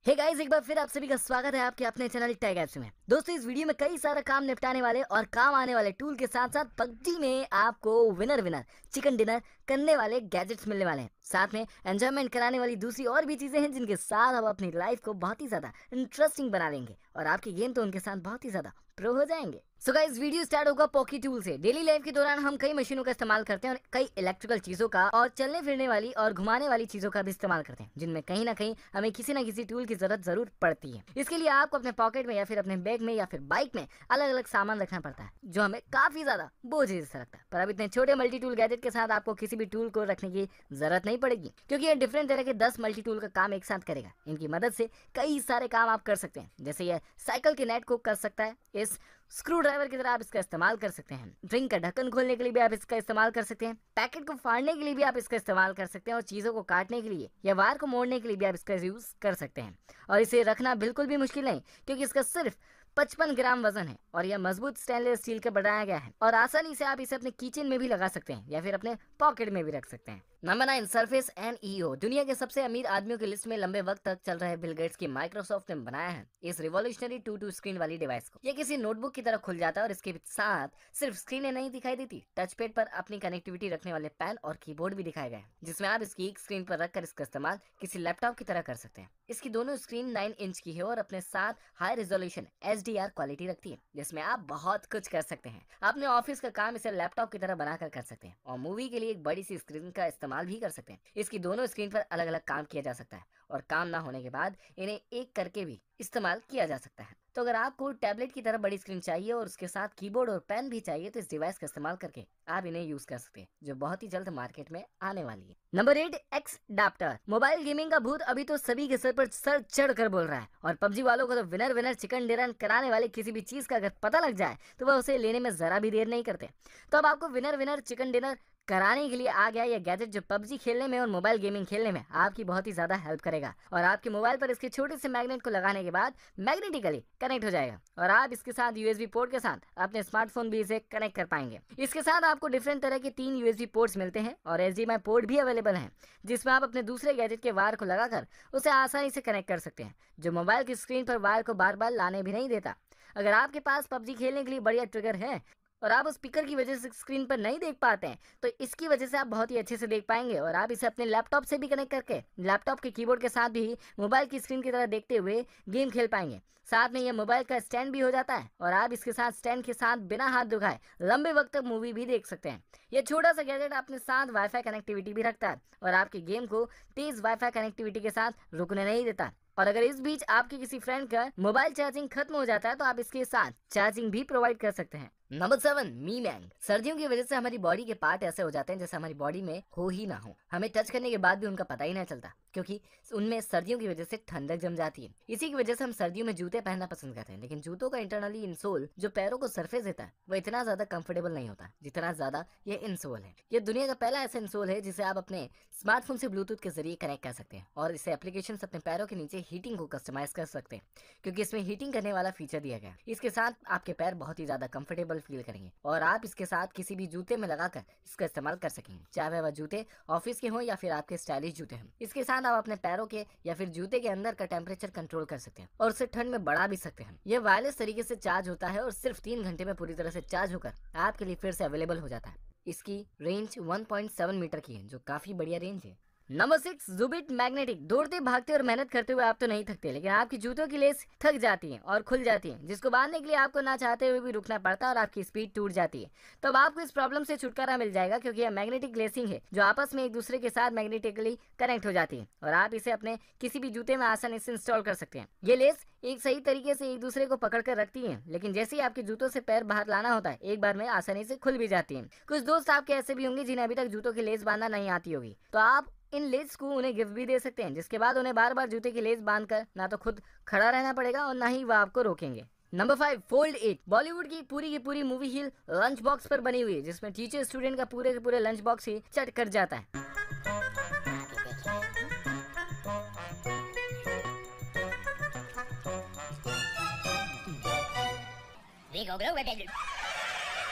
Hey guys, एक बार फिर आप सभी का स्वागत है आपके अपने चैनल टेक एप्स में। दोस्तों, इस वीडियो में कई सारा काम निपटाने वाले और काम आने वाले टूल के साथ साथ पबजी में आपको विनर चिकन डिनर करने वाले गैजेट्स मिलने वाले हैं। साथ में एंजॉयमेंट कराने वाली दूसरी और भी चीजें हैं जिनके साथ आप अपनी लाइफ को बहुत ही ज्यादा इंटरेस्टिंग बना लेंगे और आपके गेम तो उनके साथ बहुत ही ज्यादा प्रो हो जाएंगे। सो गाइस, वीडियो स्टार्ट होगा पॉकी टूल से। डेली लाइफ के दौरान हम कई मशीनों का इस्तेमाल करते हैं और कई इलेक्ट्रिकल चीजों का और चलने फिरने वाली और घुमाने वाली चीजों का भी इस्तेमाल करते हैं, जिनमें कहीं ना कहीं हमें किसी ना किसी टूल की जरूरत जरूर पड़ती है। इसके लिए आपको अपने पॉकेट में या फिर अपने बैग में या फिर बाइक में अलग अलग सामान रखना पड़ता है, जो हमें काफी ज्यादा बोझ जैसा लगता है। पर अब इतने छोटे मल्टी टूल गैजेट के साथ आपको किसी भी टूल को रखने की जरूरत नहीं पड़ेगी, क्योंकि ये डिफरेंट तरह के 10 मल्टी टूल का काम एक साथ करेगा। इनकी मदद से कई सारे काम आप कर सकते हैं, जैसे ये साइकिल के नेट को कर सकता है, इस स्क्रू ड्राइवर की तरह आप इसका इस्तेमाल कर सकते हैं, ड्रिंक का ढक्कन खोलने के लिए भी आप इसका इस्तेमाल कर सकते हैं, पैकेट को फाड़ने के लिए भी आप इसका इस्तेमाल कर सकते हैं और चीजों को काटने के लिए या वायर को मोड़ने के लिए भी आप इसका यूज कर सकते हैं। और इसे रखना बिल्कुल भी मुश्किल नहीं, क्योंकि इसका सिर्फ 55 ग्राम वजन है और यह मजबूत स्टेनलेस स्टील का बनाया गया है और आसानी से आप इसे अपने किचन में भी लगा सकते हैं या फिर अपने पॉकेट में भी रख सकते हैं। Number 9, surface NEO. दुनिया के सबसे अमीर आदमियों की लिस्ट में लंबे वक्त तक चल रहे बिल गेट्स की माइक्रोसॉफ्ट ने बनाया है इस रिवॉल्यूशनरी 2 स्क्रीन वाली डिवाइस को। यह किसी नोटबुक की तरह खुल जाता है और इसके साथ सिर्फ स्क्रीनें नहीं दिखाई देती, टच पैड पर अपनी कनेक्टिविटी रखने वाले पैन और कीबोर्ड भी दिखाए गए हैं, जिसमें आप इसकी एक स्क्रीन पर रखकर इसका इस्तेमाल किसी लैपटॉप की तरह कर सकते हैं। इसकी दोनों स्क्रीन 9 इंच की है और अपने साथ हाई रेजोल्यूशन HDR क्वालिटी रखती है, जिसमें आप बहुत कुछ कर सकते हैं। अपने ऑफिस का काम इसे लैपटॉप की तरह बनाकर कर सकते हैं और मूवी के लिए एक बड़ी सी स्क्रीन का इस्तेमाल भी कर सकते हैं। इसकी दोनों स्क्रीन पर अलग अलग काम किया जा सकता है और काम ना होने के बाद इन्हें एक करके भी इस्तेमाल किया जा सकता है। तो अगर आपको टैबलेट की तरह बड़ी स्क्रीन चाहिए और उसके साथ कीबोर्ड और पेन भी चाहिए, तो इस डिवाइस का इस्तेमाल करके आप इन्हें यूज कर सकते हैं, जो बहुत ही जल्द मार्केट में आने वाली है। नंबर 8, एक्सडाप्टर। मोबाइल गेमिंग का भूत अभी तो सभी के सर पर सर चढ़ कर बोल रहा है और पबजी वालों को तो विनर चिकन डिनर कराने वाले किसी भी चीज का अगर पता लग जाए तो वह उसे लेने में जरा भी देर नहीं करते। तो अब आपको विनर चिकन डिनर कराने के लिए आ गया यह गैजेट, जो पबजी खेलने में और मोबाइल गेमिंग खेलने में आपकी बहुत ही ज्यादा हेल्प करेगा और आपके मोबाइल पर इसके छोटे से मैग्नेट को लगाने के बाद मैग्नेटिकली कनेक्ट हो जाएगा और आप इसके साथ USB पोर्ट के साथ अपने स्मार्टफोन भी इसे कनेक्ट कर पाएंगे। इसके साथ आपको डिफरेंट तरह के 3 USB पोर्ट्स मिलते हैं और HDMI पोर्ट भी अवेलेबल है, जिसमें आप अपने दूसरे गैजेट के वायर को लगाकर उसे आसानी से कनेक्ट कर सकते हैं, जो मोबाइल की स्क्रीन पर वायर को बार बार लाने भी नहीं देता। अगर आपके पास पबजी खेलने के लिए बढ़िया ट्रिगर है और आप उस स्पीकर की वजह से स्क्रीन पर नहीं देख पाते हैं, तो इसकी वजह से आप बहुत ही अच्छे से देख पाएंगे और आप इसे अपने लैपटॉप से भी कनेक्ट करके लैपटॉप के कीबोर्ड के साथ भी मोबाइल की स्क्रीन की तरह देखते हुए गेम खेल पाएंगे। साथ में यह मोबाइल का स्टैंड भी हो जाता है और आप इसके साथ स्टैंड के साथ बिना हाथ दुखाए लंबे वक्त तक मूवी भी देख सकते हैं। यह छोटा सा गैजेट अपने साथ वाईफाई कनेक्टिविटी भी रखता है और आपके गेम को तेज वाईफाई कनेक्टिविटी के साथ रुकने नहीं देता। और अगर इस बीच आपके किसी फ्रेंड का मोबाइल चार्जिंग खत्म हो जाता है, तो आप इसके साथ चार्जिंग भी प्रोवाइड कर सकते हैं। Number 7, me man. सर्दियों की वजह से हमारी बॉडी के पार्ट ऐसे हो जाते हैं जैसे हमारी बॉडी में हो ही ना हो। हमें टच करने के बाद भी उनका पता ही नहीं चलता, क्योंकि उनमें सर्दियों की वजह से ठंडक जम जाती है। इसी की वजह से हम सर्दियों में जूते पहनना पसंद करते हैं, लेकिन जूतों का इंटरनली इंसोल जो पैरों को सरफेस देता है वो इतना ज्यादा कंफर्टेबल नहीं होता जितना ज्यादा ये इंसोल है। ये दुनिया का पहला ऐसा इंसोल है जिसे आप अपने स्मार्टफोन से ब्लूटूथ के जरिए कनेक्ट कर सकते हैं और इसे एप्लीकेशन अपने पैरों के नीचे हीटिंग को कस्टमाइज कर सकते हैं, क्योंकि इसमें हीटिंग करने वाला फीचर दिया गया है। इसके साथ आपके पैर बहुत ही ज्यादा कंफर्टेबल फील करेंगे और आप इसके साथ किसी भी जूते में लगाकर इसका इस्तेमाल कर सकेंगे, चाहे वह जूते ऑफिस के हों या फिर आपके स्टाइलिश जूते हों। इसके साथ आप अपने पैरों के या फिर जूते के अंदर का टेम्परेचर कंट्रोल कर सकते हैं और उसे ठंड में बढ़ा भी सकते हैं। यह वायरलेस तरीके से चार्ज होता है और सिर्फ 3 घंटे में पूरी तरह से चार्ज होकर आपके लिए फिर से अवेलेबल हो जाता है। इसकी रेंज 1.7 मीटर की है, जो काफी बढ़िया रेंज है। Number 6, Zubit magnetic. दौड़ते भागते और मेहनत करते हुए आप तो नहीं थकते, लेकिन आपकी जूतों की लेस थक जाती है और खुल जाती है, जिसको बांधने के लिए आपको ना चाहते हुए भी रुकना पड़ता है और आपकी स्पीड टूट जाती है। तो अब आपको इस प्रॉब्लम से छुटकारा मिल जाएगा, क्योंकि यह मैग्नेटिक लेसिंग है जो आपस में एक दूसरे के साथ मैग्नेटिकली कनेक्ट हो जाती है और आप इसे अपने किसी भी जूते में आसानी से इंस्टॉल कर सकते हैं। ये लेस एक सही तरीके से एक दूसरे को पकड़ कर रखती है, लेकिन जैसे ही आपके जूतों से पैर बाहर लाना होता है, एक बार में आसानी से खुल भी जाती है। कुछ दोस्त आपके ऐसे भी होंगे जिन्हें अभी तक जूतों की लेस बांधना नहीं आती होगी, तो आप इन लेस को उन्हें गिफ्ट भी दे सकते हैं, जिसके बाद उन्हें बार बार जूते की लेस बांधकर ना तो खुद खड़ा रहना पड़ेगा और ना ही वह आपको रोकेंगे। Number 5, fold 8। बॉलीवुड की पूरी मूवी ही लंच बॉक्स पर बनी हुई है, जिसमें टीचर स्टूडेंट का पूरे के पूरे लंच बॉक्स ही चट कर जाता है।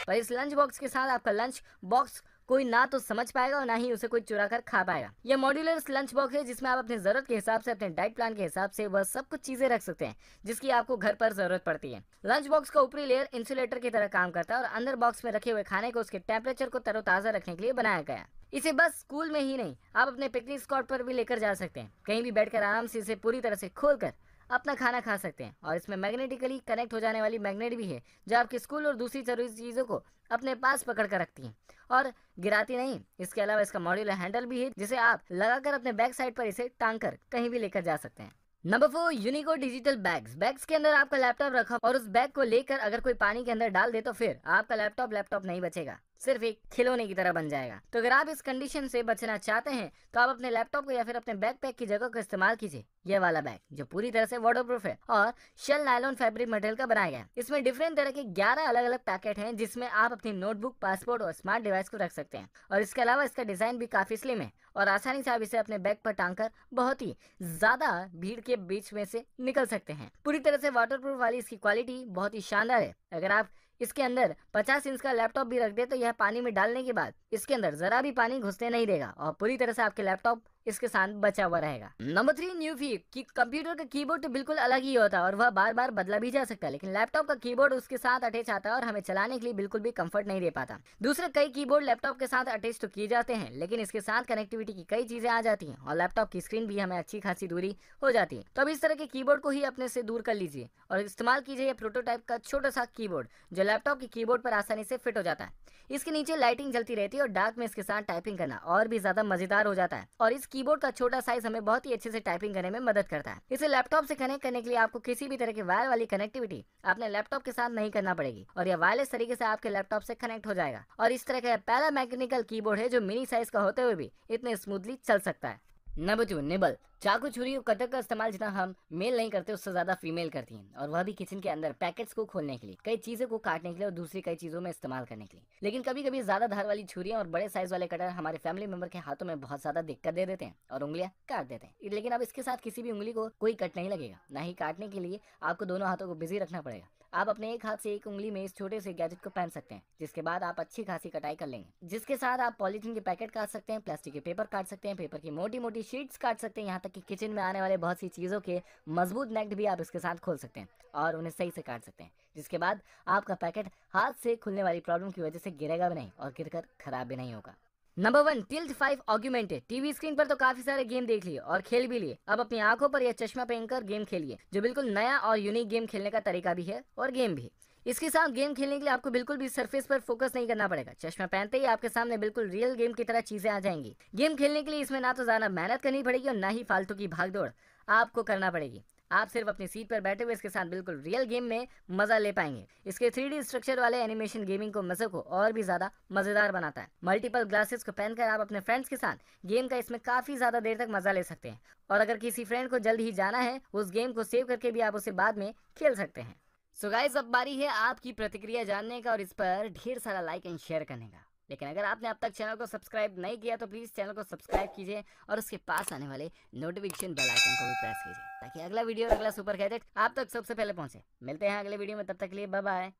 पर इस लंच बॉक्स के साथ आपका लंच बॉक्स कोई ना तो समझ पाएगा और ना ही उसे कोई चुरा कर खा पाएगा। यह मॉड्यूलर लंच बॉक्स है जिसमें आप अपनी जरूरत के हिसाब से, अपने डाइट प्लान के हिसाब से वह सब कुछ चीजें रख सकते हैं जिसकी आपको घर पर जरूरत पड़ती है। लंच बॉक्स का ऊपरी लेयर इंसुलेटर की तरह काम करता है और अंदर बॉक्स में रखे हुए खाने को उसके टेम्परेचर को तरोताजा रखने के लिए बनाया गया। इसे बस स्कूल में ही नहीं, आप अपने पिकनिक स्पॉट पर भी लेकर जा सकते हैं। कहीं भी बैठकर आराम से इसे पूरी तरह से खोलकर अपना खाना खा सकते हैं। और इसमें मैग्नेटिकली कनेक्ट हो जाने वाली मैग्नेट भी है जो आपके स्कूल और दूसरी जरूरी चीजों को अपने पास पकड़ कर रखती है और गिराती नहीं। इसके अलावा इसका मॉड्यूलर हैंडल भी है जिसे आप लगाकर अपने बैक साइड पर इसे टांग कर कहीं भी लेकर जा सकते हैं। Number 4, Uniko digital bags. Bags के अंदर आपका लैपटॉप रखा और उस बैग को लेकर अगर कोई पानी के अंदर डाल दे तो फिर आपका लैपटॉप नहीं बचेगा, सिर्फ एक खिलौने की तरह बन जाएगा। तो अगर आप इस कंडीशन से बचना चाहते हैं तो आप अपने लैपटॉप को या फिर अपने बैकपैक की जगह का इस्तेमाल कीजिए यह वाला बैग, जो पूरी तरह से वाटरप्रूफ है और शेल नायलॉन फैब्रिक मटेरियल का बनाया गया है। इसमें डिफरेंट तरह के 11 अलग अलग पैकेट हैं जिसमें आप अपनी नोटबुक, पासपोर्ट और स्मार्ट डिवाइस को रख सकते हैं। और इसके अलावा इसका डिजाइन भी काफी स्लिम है और आसानी से आप इसे अपने बैग पर टांग कर बहुत ही ज्यादा भीड़ के बीच में से निकल सकते हैं। पूरी तरह से वाटरप्रूफ वाली इसकी क्वालिटी बहुत ही शानदार है। अगर आप इसके अंदर 50 इंच का लैपटॉप भी रख दे तो यह पानी में डालने के बाद इसके अंदर जरा भी पानी घुसने नहीं देगा और पूरी तरह से आपके लैपटॉप इसके साथ बचा हुआ रहेगा। नंबर 3, न्यूफी की कंप्यूटर का कीबोर्ड तो बिल्कुल अलग ही होता है और वह बार बार बदला भी जा सकता है, लेकिन लैपटॉप का कीबोर्ड उसके साथ अटैच आता है और हमें चलाने के लिए बिल्कुल भी कंफर्ट नहीं दे पाता। दूसरे कई कीबोर्ड लैपटॉप के साथ अटैच तो किए जाते हैं, लेकिन इसके साथ कनेक्टिविटी की कई चीजें आ जाती हैं और लैपटॉप की स्क्रीन भी हमें अच्छी खासी दूरी हो जाती है। तो अब इस तरह के कीबोर्ड को ही अपने से दूर कर लीजिए और इस्तेमाल कीजिए प्रोटोटाइप का छोटा सा कीबोर्ड जो लैपटॉप के कीबोर्ड पर आसानी से फिट हो जाता है। इसके नीचे लाइटिंग जलती रहती है और डार्क में इसके साथ टाइपिंग करना और भी ज्यादा मजेदार हो जाता है। और इस कीबोर्ड का छोटा साइज हमें बहुत ही अच्छे से टाइपिंग करने में मदद करता है। इसे लैपटॉप से कनेक्ट करने के लिए आपको किसी भी तरह की वायर वाली कनेक्टिविटी अपने लैपटॉप के साथ नहीं करना पड़ेगी और यह वायरलेस तरीके से आपके लैपटॉप से कनेक्ट हो जाएगा। और इस तरह का पहला मैकेनिकल कीबोर्ड है जो मिनी साइज का होते हुए भी इतने स्मूथली चल सकता है। Number 2, nibble. चाकू, छुरी और कटर का इस्तेमाल जितना हम मेल नहीं करते उससे ज्यादा फीमेल करती हैं और वह भी किचन के अंदर पैकेट्स को खोलने के लिए, कई चीजों को काटने के लिए और दूसरी कई चीजों में इस्तेमाल करने के लिए। लेकिन कभी कभी ज्यादा धार वाली छुरियां और बड़े साइज वाले कटर हमारे फैमिली मेंबर के हाथों में बहुत ज्यादा दिक्कत दे देते हैं और उंगलियां काट देते हैं। लेकिन अब इसके साथ किसी भी उंगली को कोई कट नहीं लगेगा, ना ही काटने के लिए आपको दोनों हाथों को बिजी रखना पड़ेगा। आप अपने एक हाथ से एक उंगली में इस छोटे से गैजेट को पहन सकते हैं जिसके बाद आप अच्छी खासी कटाई कर लेंगे, जिसके साथ आप पॉलीथीन के पैकेट काट सकते हैं, प्लास्टिक के पेपर काट सकते हैं, पेपर की मोटी मोटी शीट्स काट सकते हैं, यहाँ तक कि किचन में आने वाले बहुत सी चीजों के मजबूत नेट भी आप इसके साथ खोल सकते हैं और उन्हें सही से काट सकते हैं, जिसके बाद आपका पैकेट हाथ से खुलने वाली प्रॉब्लम की वजह से गिरेगा भी नहीं और गिरकर खराब भी नहीं होगा। Number 1, tilt 5 augmented. TV screen पर तो काफी सारे गेम देख लिए और खेल भी लिए, अब अपनी आंखों पर यह चश्मा पहनकर गेम खेलिए, जो बिल्कुल नया और यूनिक गेम खेलने का तरीका भी है और गेम भी। इसके साथ गेम खेलने के लिए आपको बिल्कुल भी सरफेस पर फोकस नहीं करना पड़ेगा। चश्मा पहनते ही आपके सामने बिल्कुल रियल गेम की तरह चीजें आ जाएंगी। गेम खेलने के लिए इसमें ना तो ज्यादा मेहनत करनी पड़ेगी और ना ही फालतू की भागदौड़ आपको करना पड़ेगी। आप सिर्फ अपनी सीट पर बैठे हुए इसके साथ बिल्कुल रियल गेम में मजा ले पाएंगे। इसके 3D स्ट्रक्चर वाले एनिमेशन गेमिंग को मजे को और भी ज्यादा मजेदार बनाता है। मल्टीपल ग्लासेस को पहनकर आप अपने फ्रेंड्स के साथ गेम का इसमें काफी ज्यादा देर तक मजा ले सकते हैं और अगर किसी फ्रेंड को जल्द ही जाना है उस गेम को सेव करके भी आप उसे बाद में खेल सकते हैं। सो गाइस, अब बारी है आपकी प्रतिक्रिया जानने का और इस पर ढेर सारा लाइक एंड शेयर करने का। लेकिन अगर आपने अब तक चैनल को सब्सक्राइब नहीं किया तो प्लीज चैनल को सब्सक्राइब कीजिए और उसके पास आने वाले नोटिफिकेशन बेल आइकन को भी प्रेस कीजिए ताकि अगला वीडियो और अगला सुपर गैजेट आप तक सबसे पहले पहुंचे। मिलते हैं अगले वीडियो में, तब तक के लिए बाय बाय।